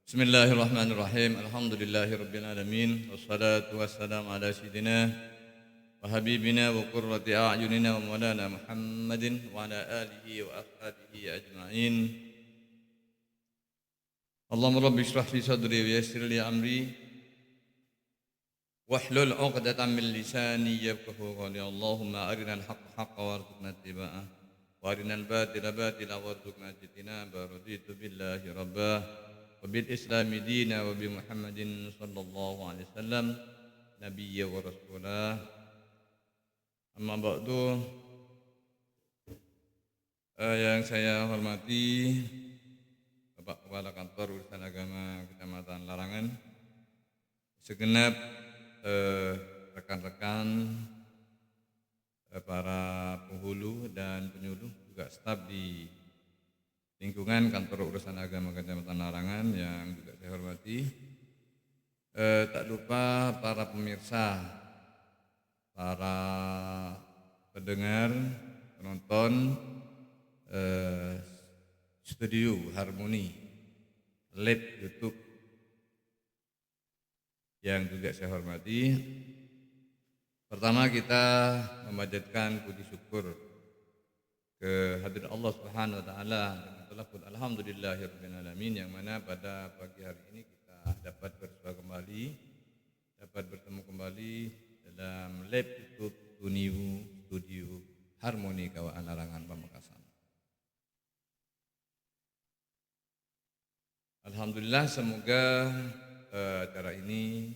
Bismillahirrahmanirrahim. Alhamdulillahirabbil alamin. Wassalatu wassalamu ala sayyidina wa habibina wa qurrati a'yunina wa maulana Muhammadin wa ala alihi wa ashabihi ajma'in. Allahumma rabbi shrah li sadri wa yassir li amri wahlul 'uqdatam min lisani yafqahu qawli. Allahumma arinal haqqa haqqan warzuqna ittiba'ah wa arinal batila batila warzuqna ijtinaba. Raditu billahi rabbah wa bil islami dina wa bi Muhammadin sallallahu alaihi wasallam nabiyya wa rasulah. Amma ba'du. Yang saya hormati Bapak Kepala Kantor Urusan Agama Kecamatan Larangan, segenap rekan-rekan para penghulu dan penyuluh, juga staf di lingkungan Kantor Urusan Agama Kecamatan Larangan yang juga saya hormati. Tak lupa para pemirsa, para pendengar, penonton studio Harmoni Live YouTube yang juga saya hormati. Pertama, kita memanjatkan puji syukur kehadirat Allah Subhanahu wa taala dengan talaful alhamdulillahirabbil alamin, yang mana pada pagi hari ini kita dapat bersua kembali, dapat bertemu kembali dalam live YouTube studio Harmoni Kawan Larangan Pamekasan. Alhamdulillah, semoga acara ini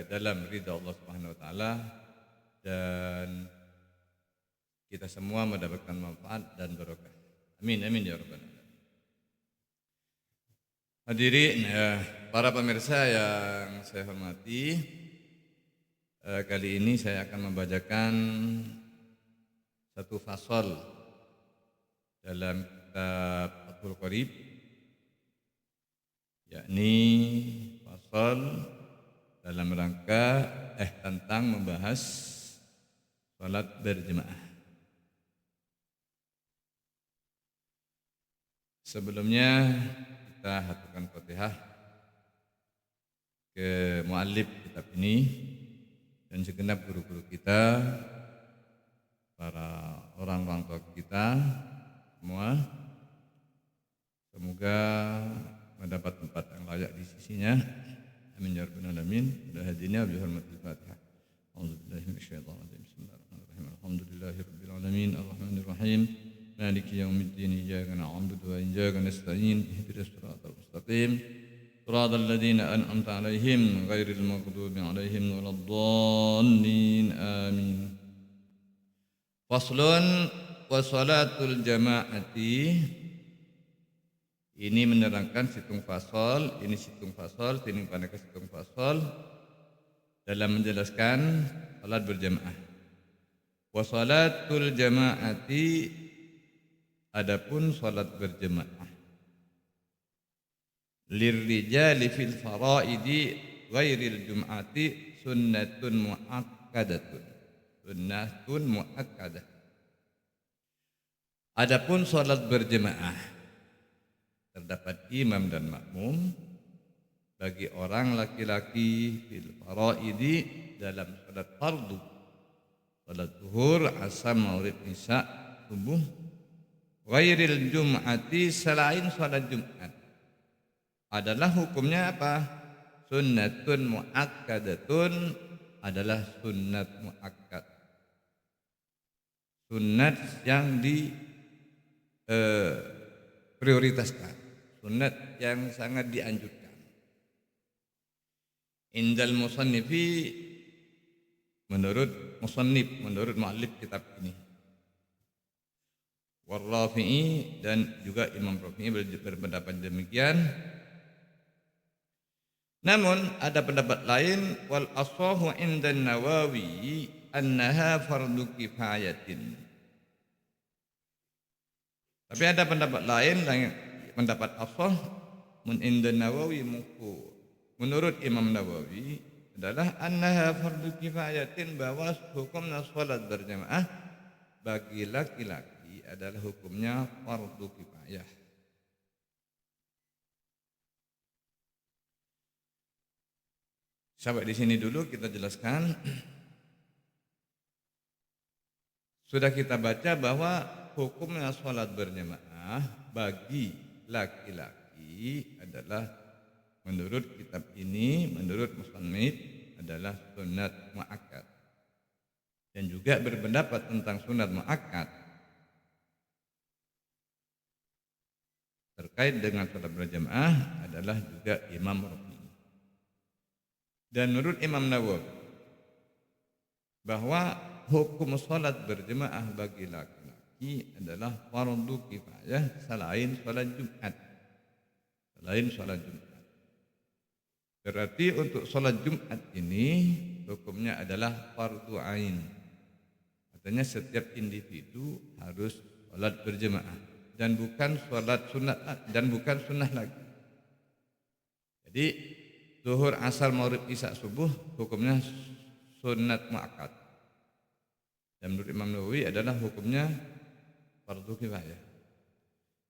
dalam ridha Allah Subhanahu wa taala dan kita semua mendapatkan manfaat dan barokah. Amin amin ya rabbal alamin. Hadirin, para pemirsa yang saya hormati, kali ini saya akan membacakan satu fasal dalam kitab Fathul Qorib, yakni fasal dalam rangka tentang membahas salat berjemaah. Sebelumnya kita haturkan Fatihah ke muallif kitab ini dan segenap guru-guru kita, para orang tua kita semua. Semoga mendapat tempat yang layak di sisinya. Amin ya rabbal alamin. Hadirin bi hormatil Fatihah. A'udzubillahi minasyaitonir rajim. Bismillahirrahmanirrahim. Alhamdulillahirabbil alamin. Arrahmanir rahim. Maliki yaumiddin. Iyyaka na'budu wa iyyaka nasta'in. Ihdinas siratal mustaqim. Shiratal ladzina an'amta 'alaihim ghairil maghdubi 'alaihim waladdallin. Amin. Faslun wa salatul jama'ati. Ini menerangkan situng fasal, ini situng fasal, ini paneka situng fasal dalam menjelaskan salat berjamaah. Wa salatul jama'ati, adapun salat berjamaah. Lirrijali fil faraidi ghairil jum'ati sunnatun muakkadatun. Sunnatun muakkadah. Adapun salat berjamaah, terdapat imam dan makmum bagi orang laki-laki fil faraidi, dalam salat fardu, salat zuhur, asar, maghrib, isya, subuh, ghairil jum'ati, selain salat Jumat, adalah hukumnya apa? Sunnatun muakkadatun, adalah sunnat muakkad, sunnat yang prioritaskan, sunnat yang sangat dianjurkan. Indal musannifi, menurut musannif, menurut muallif kitab ini. War-Rafi'i, dan juga Imam Rafi'i berpendapat demikian. Namun ada pendapat lain, wal ashahu indan Nawawi annaha fardu kifayatin. Tapi ada pendapat lain, pendapat ashah indan Nawawi, menurut Imam Nawawi adalah annaha fardu kifayatin, bahwa hukumnya salat berjamaah bagi laki-laki adalah hukumnya fardu kifayah. Sampai di sini dulu kita jelaskan. Sudah kita baca bahwa hukumnya sholat berjamaah bagi laki-laki adalah menurut kitab ini, menurut musannif adalah sunat muakkad. Dan juga berpendapat tentang sunat muakkad terkait dengan sholat berjamaah adalah juga Imam Rafi. Dan menurut Imam Nawawi bahwa hukum sholat berjamaah bagi laki-laki adalah fardu kifayah selain sholat Jumat. Selain sholat Jumat. Berarti untuk sholat Jumat ini hukumnya adalah fardu ain. Artinya setiap individu harus sholat berjamaah dan bukan sholat sunat dan bukan sunnah lagi. Jadi zuhur, asar, maghrib, isya, subuh hukumnya sunat muakkad. Dan menurut Imam Nawawi adalah hukumnya fardu kifayah.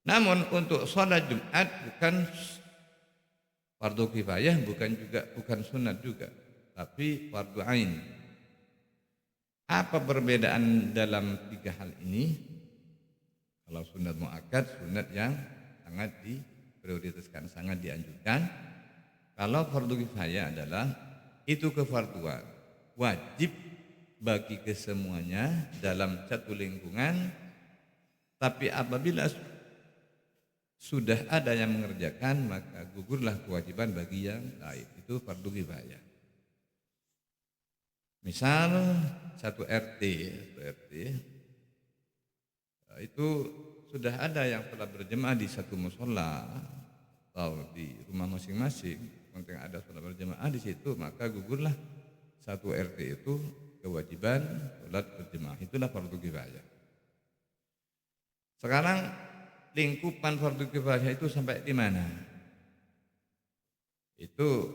Namun untuk sholat Jumat bukan fardu kifayah, bukan sunat juga, tapi fardu ain. Apa perbedaan dalam tiga hal ini? Kalau sunat muakkad, sunat yang sangat diprioritaskan, sangat dianjurkan. Kalau fardu kifayah adalah itu kefarduan wajib bagi kesemuanya dalam satu lingkungan, tapi apabila sudah ada yang mengerjakan maka gugurlah kewajiban bagi yang lain. Itu fardu kifayah. Misal satu RT itu sudah ada yang telah berjemaah di satu musola atau di rumah masing-masing, penting ada sholat berjemaah di situ, maka gugurlah satu RT itu kewajiban sholat berjemaah. Itulah fardu kifayah. Sekarang lingkupan fardu kifayah itu sampai di mana? Itu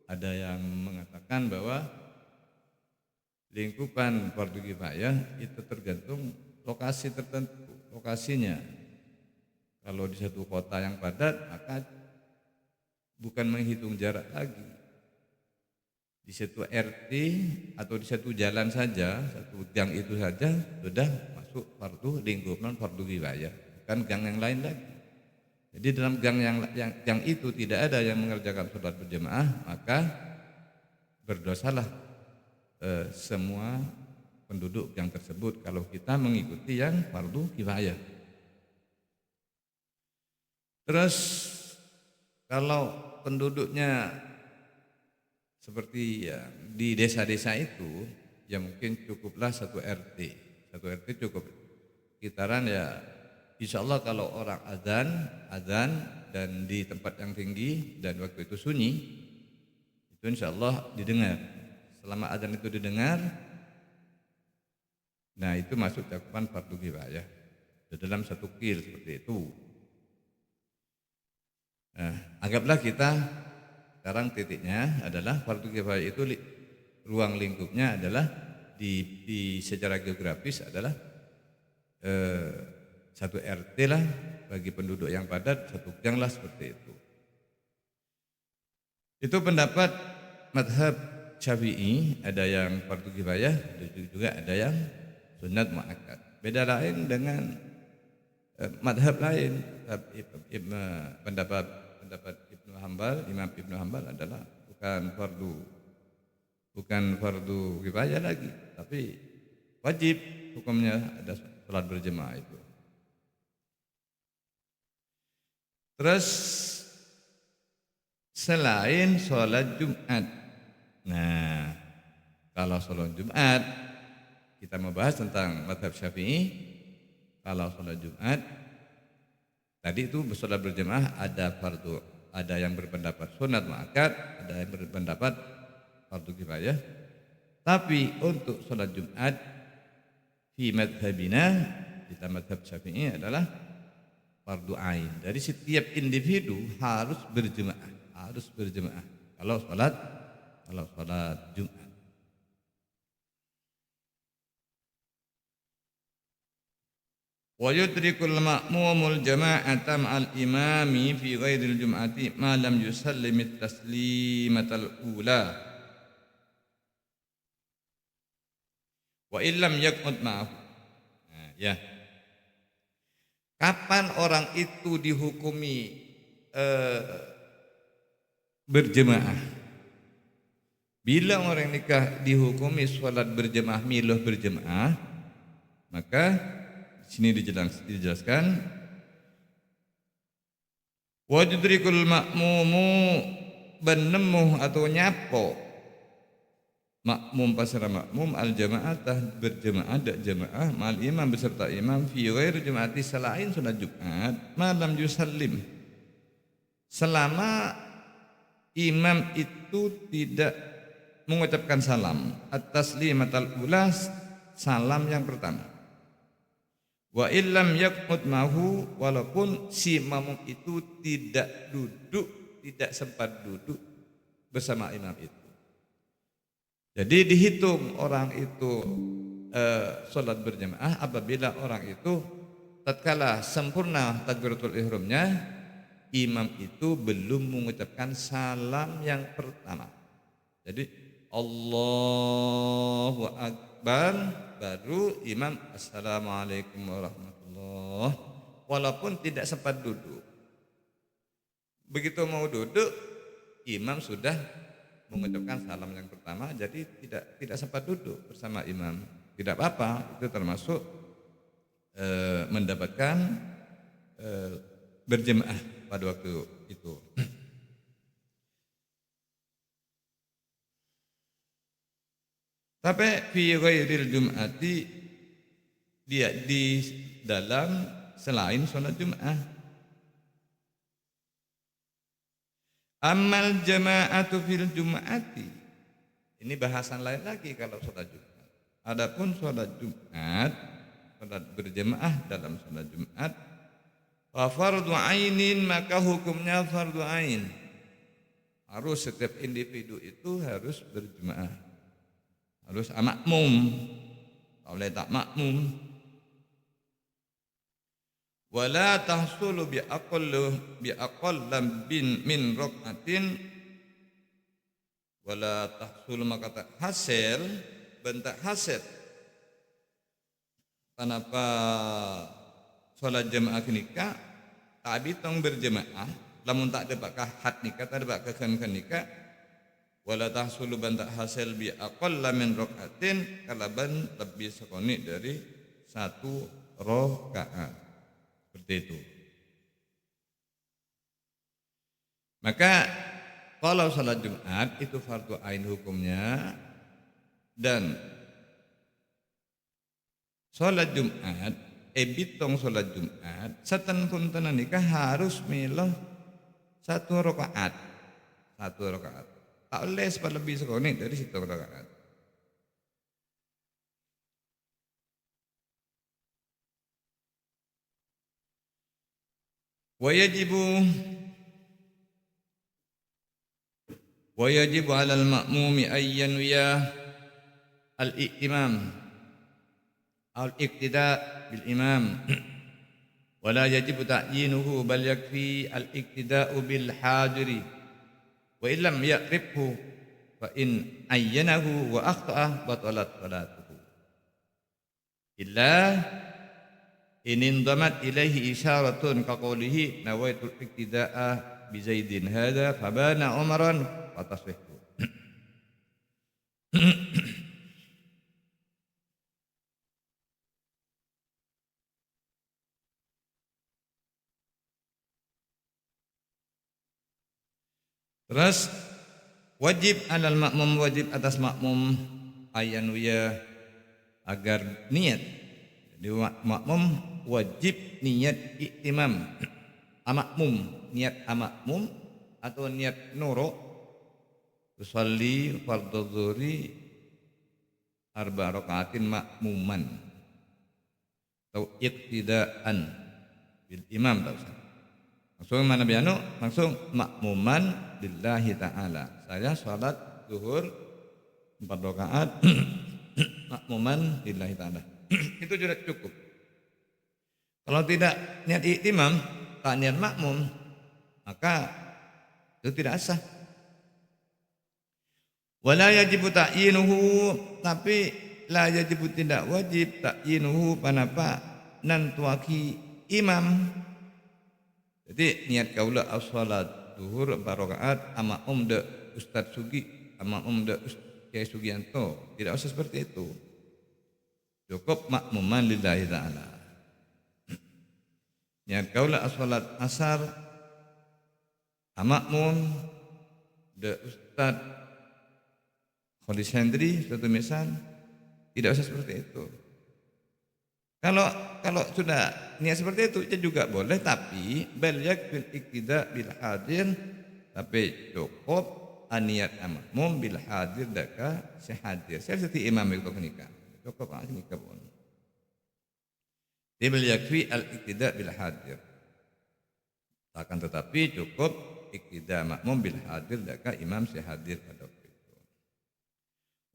ada yang mengatakan bahwa lingkupan fardu kifayah itu tergantung lokasi tertentu, lokasinya. Kalau di satu kota yang padat maka bukan menghitung jarak lagi. Di satu RT atau di satu jalan saja, satu gang itu saja sudah masuk fardu lingkupan fardu kifayah, bukan gang yang lain lagi. Jadi dalam gang itu tidak ada yang mengerjakan sholat berjamaah, maka berdosalah semua penduduk gang tersebut kalau kita mengikuti yang fardu kifayah. Terus kalau penduduknya seperti ya, di desa-desa itu ya mungkin cukuplah satu RT cukup sekitaran ya, insya Allah kalau orang azan dan di tempat yang tinggi dan waktu itu sunyi, itu insya Allah didengar. Selama azan itu didengar, nah itu masuk cakupan fardu kifayah dalam satu kil seperti itu. Nah, anggaplah kita sekarang titiknya adalah fardu kifayah itu ruang lingkupnya adalah di secara geografis adalah satu RT lah bagi penduduk yang padat, satu gang lah seperti itu. Itu pendapat mazhab Syafi'i, ada yang fardu kifayah, juga ada yang sunat muakkad. Beda lain dengan mazhab lain. Pendapat Ibnu Hanbal, Imam Ibnu Hanbal adalah bukan fardu kifayah lagi, tapi wajib hukumnya ada salat berjemaah itu. Terus selain sholat Jumat, nah kalau sholat Jumat kita membahas tentang mazhab Syafi'i. Kalau sholat Jumat tadi itu sholat berjemaah ada yang berpendapat sunat muakkad, ada yang berpendapat fardu kifayah. Tapi untuk sholat Jumat fi madhabina, kita madhab Syafi'i adalah fardu ain. Dari setiap individu harus berjemaah kalau sholat Jumat. Wa yudrikul ma'mumul jama'ata ma'al imami fi ghairil jum'ati ma lam yusallim at-taslimatal ula Wa illam yaq'ud ma'ahu. Nah, ya. Kapan orang itu dihukumi berjemaah? Bila orang nikah dihukumi sholat berjemaah, milah berjemaah, maka di sini dijelaskan wa yudrikul ma'mumu benemuh atau nyapo makmum pasara makmum al jamaatah berjemaah dak jemaah mal imam beserta imam fi ghairi jemaati selain salat Jumat malam yusallim, selama imam itu tidak mengucapkan salam at-taslimatul ula, salam yang pertama. Wa illam yaq'ud mahu, walaupun si makmum itu tidak duduk, tidak sempat duduk bersama imam itu. Jadi dihitung orang itu sholat berjamaah apabila orang itu tatkala sempurna takbiratul ihramnya, imam itu belum mengucapkan salam yang pertama. Jadi Allahu Akbar baru imam Assalamualaikum warahmatullahi, walaupun tidak sempat duduk. Begitu mau duduk, imam sudah mengucapkan salam yang pertama, jadi tidak sempat duduk bersama imam. Tidak apa-apa, itu termasuk mendapatkan berjemaah pada waktu itu. Tapi fi ghairil jum'ati, dia di dalam selain sholat Jumat. Amal jama'atu fil jum'ati, ini bahasan lain lagi kalau sholat Jumat. Adapun sholat Jumat, sholat berjemaah dalam sholat Jumat, wa fardu ainin, maka hukumnya fardu ain. Harus setiap individu itu harus berjemaah, harus makmum. Kalau tak makmum, wala tahsulu bi aqallam min raqatin, wala tahsulu maka tak hasil bentak hasil tanpa sholat jemaah nikah tak bitong berjemaah, lamun tak ada bakah had nikah, tak ada bakah kan nikah, wala tahsulu bentak hasil bi aqallam min raqatin, kalaban lebih sekoni dari 1 rakaat. Seperti itu. Maka kalau salat Jumat itu fardu ain hukumnya, dan salat Jumat bitong salat Jumat satan pun tenan nikah harus milah 1 rakaat. 1 rakaat. Tak boleh lebih sekali dari 1 rakaat. ويجب على المأموم أن ينوي الإمام أو الاقتداء بالإمام ولا يجب تعيينه بل يكفي الاقتداء بالحاضر وإن لم يعرفه فإن عينه وأخطأ بطلت صلاته إلا إن انضمت إليه إشارة كقوله نويت الاقتداء بزيد هذا فبان عمرا فتصح. Terus wajib alal makmum, wajib atas makmum ayanuya agar niat. Jadi makmum wajib niat iktimam, amakmum, niat amakmum atau niat nuro, usalli fardhu dhuhri 4 rakaatin makmuman atau iqtidaan bil imam. Langsung mana biano? Langsung makmuman lillahi ta'ala. Saya salat zuhur 4 rakaat makmuman lillahi ta'ala. Itu sudah cukup. Kalau tidak niat iktimam, tak niat makmum, maka itu tidak sah. Wala yajibu ta'yinuhu, tapi la yajibu tidak wajib ta'yinuhu panapa nantuaki imam. Jadi niat kaula as-salat zuhur 4 rakaat ama de Ustaz Sugi ama de Kiai Sugianto, tidak usah seperti itu. Cukup makmuman lillahi ta'ala. Niat kaula as-salat asar makmum de Ustaz Khalid Sandri suatu misal, tidak usah seperti itu. Kalau sudah niat seperti itu juga boleh, tapi bal yakfil iktida bil hadir, tapi cukup niat makmum bil hadir daka sehadir. Saya seperti imam itu kenika. Cukup kenika pun. Bal yakfi al iktida bil hadir. Akan tetapi cukup iktida makmum bil hadir daka imam sehadir pada waktu itu.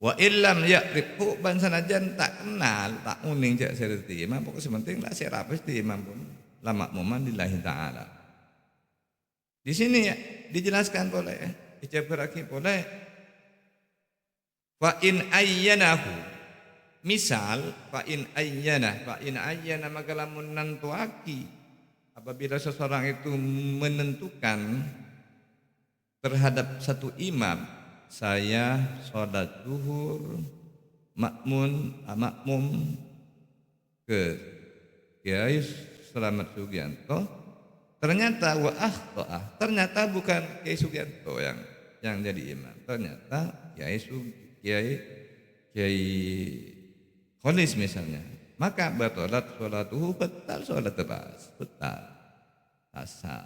Wa illam ya'rifhu ban sanajan tak kenal, tak uning jak serti imam, pokok sementing lah saya rapes di imam pun la makmuman lillahi ta'ala. Di sini ya dijelaskan boleh, dijabarkan boleh. Fa in ayyanahu, misal fa in ayyana maka lamun nantuaki, apabila seseorang itu menentukan terhadap satu imam, saya sholat zuhur makmum ke Kiai Selamat Sugianto, ternyata ternyata bukan Kiai Sugianto yang jadi imam, ternyata Kiai Kholis misalnya, maka batalat sholatuhu, batal sholat tebas, batal asal.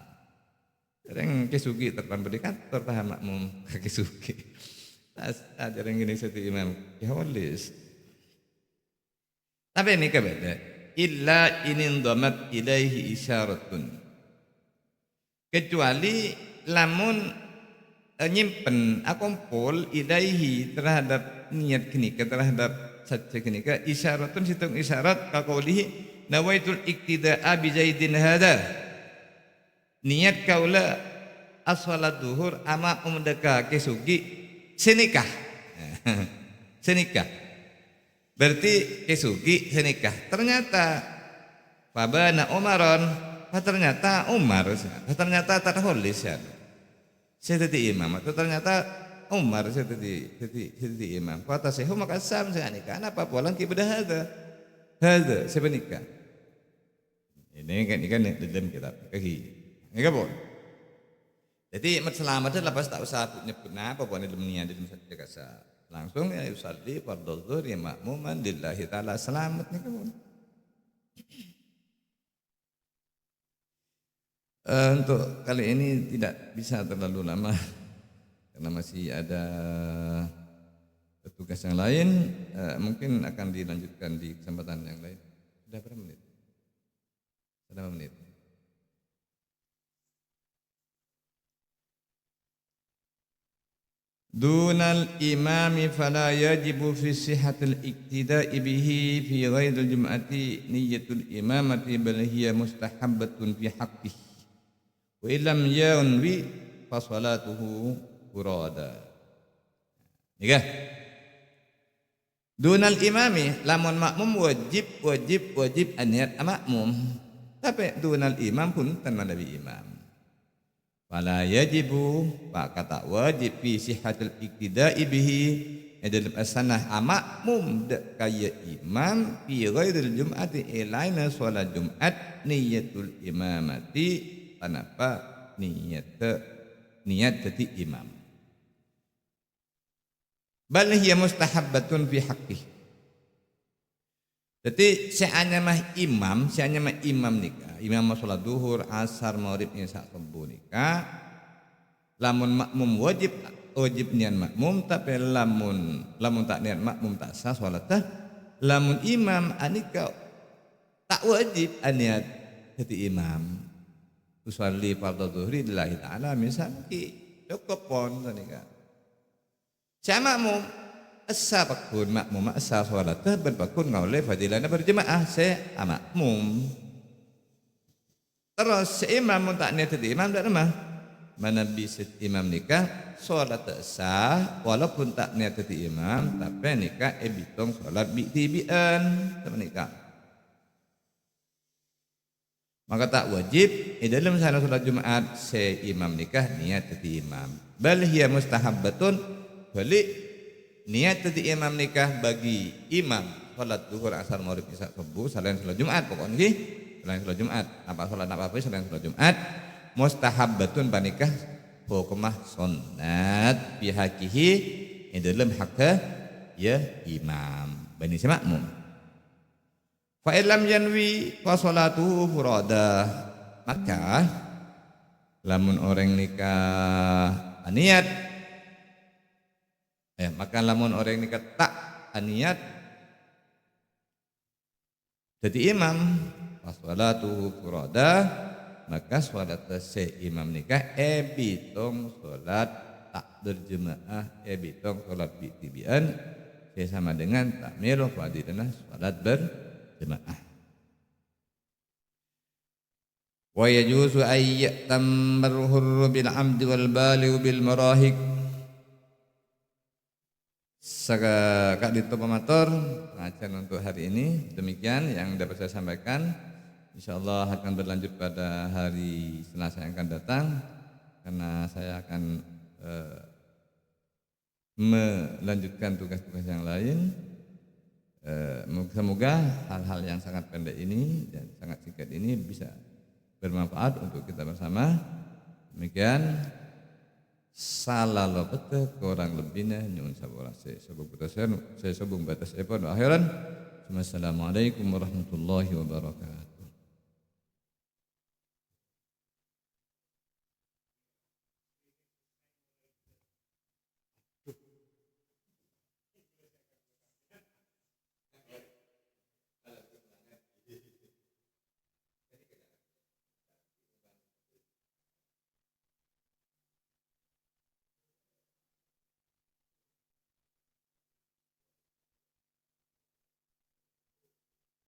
Jarang kesugi terpan berdikator paham makmum kesugi. Jarang gini satu imam Kholis. Tapi ini kebeda. Illa inin dhamat ilaihi isyaratun. Kecuali lamun nyimpen akumpul ilaihi terhadap niat kenika, terhadap saja kenika isyaratun, situng isyarat kakaulihi nawaitul iktida'a bi Zaidin hada. Niat kaula as-salat zuhur ama umdaka kesugi senikah. Senikah. Berarti kesugi senikah. Ternyata fabana Umaron, ternyata Umar, ternyata Tarholis ya. Saya jadi imam, atau ternyata Umar saya jadi imam. Kata saya maka sam saya nikah. Apa pulang kibadah hada saya nikah. Ini kan dalam kitab kaki. Enggak boleh. Jadi selamat lepas tak usah nyebut apa pun dalam niat dalam saja kasa. Langsung ya usalli fardhu zuhur ya makmuman lillahi taala, selamat nih kamu. Untuk kali ini tidak bisa terlalu lama karena masih ada petugas yang lain, mungkin akan dilanjutkan di kesempatan yang lain. Sudah berapa menit? Sudah berapa menit? Dunal imami fala yajibu fi sihhatil iktida'i bihi fi ghairil jum'ati niyyatul imamati bal hiya mustahabbatun fi haqqihi wa illam yanwi fa salatuhu furada. Nikah. Dunal imami, lamun makmum wajib niat makmum. Tapi dunal imam pun tanpa nabi imam. Fala yajibu, pak kata wajib fi sihhatil iktida'i bihi dalam asanah makmum dak kaya imam fi ghairil jum'ati ilaina salat Jumat niyatul imamati, tanpa niat jadi imam. Bal hiya mustahabbatun fi haqqihi. Jadi seanya mah imam nikah, imam salat zuhur, asar, maghrib, isya, subuh nikah. Lamun makmum wajib niat makmum, tapi lamun tak niat makmum tak sah salatah. Lamun imam anika tak wajib niat jadi imam. Usolli fardhu zuhri lillahi ta'ala misal ki cukup pon nikah. Saya makmum asa pakun makmum asa salat berpakun ngaule fadilana berjemaah saya makmum. Terus imam tak niat jadi imam dak mah manabi sit imam nikah salat sah walaupun tak niat jadi imam tapi nikah bitong salat bi tibian nikah. Maka tak wajib dalam salat Jumat se imam nikah niat jadi imam. Bal hiya mustahabbatun balik niat jadi imam nikah bagi imam salat zuhur asar maghrib isya subuh selain salat Jumat pokoknya nggih selain salat Jumat apa salat apa selain salat Jumat mustahabbatun panikah hukumah sunnat bihaqihi dalam hakka ya imam bani makmum fa illam yanwi fa salatuhu furada maka lamun orang nikah niat maka lamun orang nikah tak niat jadi imam fa salatuhu furada maka sholat se imam nikah bitong sholat tak berjemaah bitong sholat bitibian sama dengan takmir fadilana sholat berjemaah. Wa yajuzu ay ya'tamar hurru bil amdi wal baligh bil marahik. Kak Dito Pemator pengajian untuk hari ini demikian yang dapat saya sampaikan. InsyaAllah akan berlanjut pada hari Selasa yang akan datang karena saya akan melanjutkan tugas-tugas yang lain. Semoga hal-hal yang sangat pendek ini dan sangat singkat ini bisa bermanfaat untuk kita bersama. Demikian salah bete kurang lebihnya nyuwun sabura saya sebung batas epon akhiran. Wassalamualaikum warahmatullahi wabarakatuh.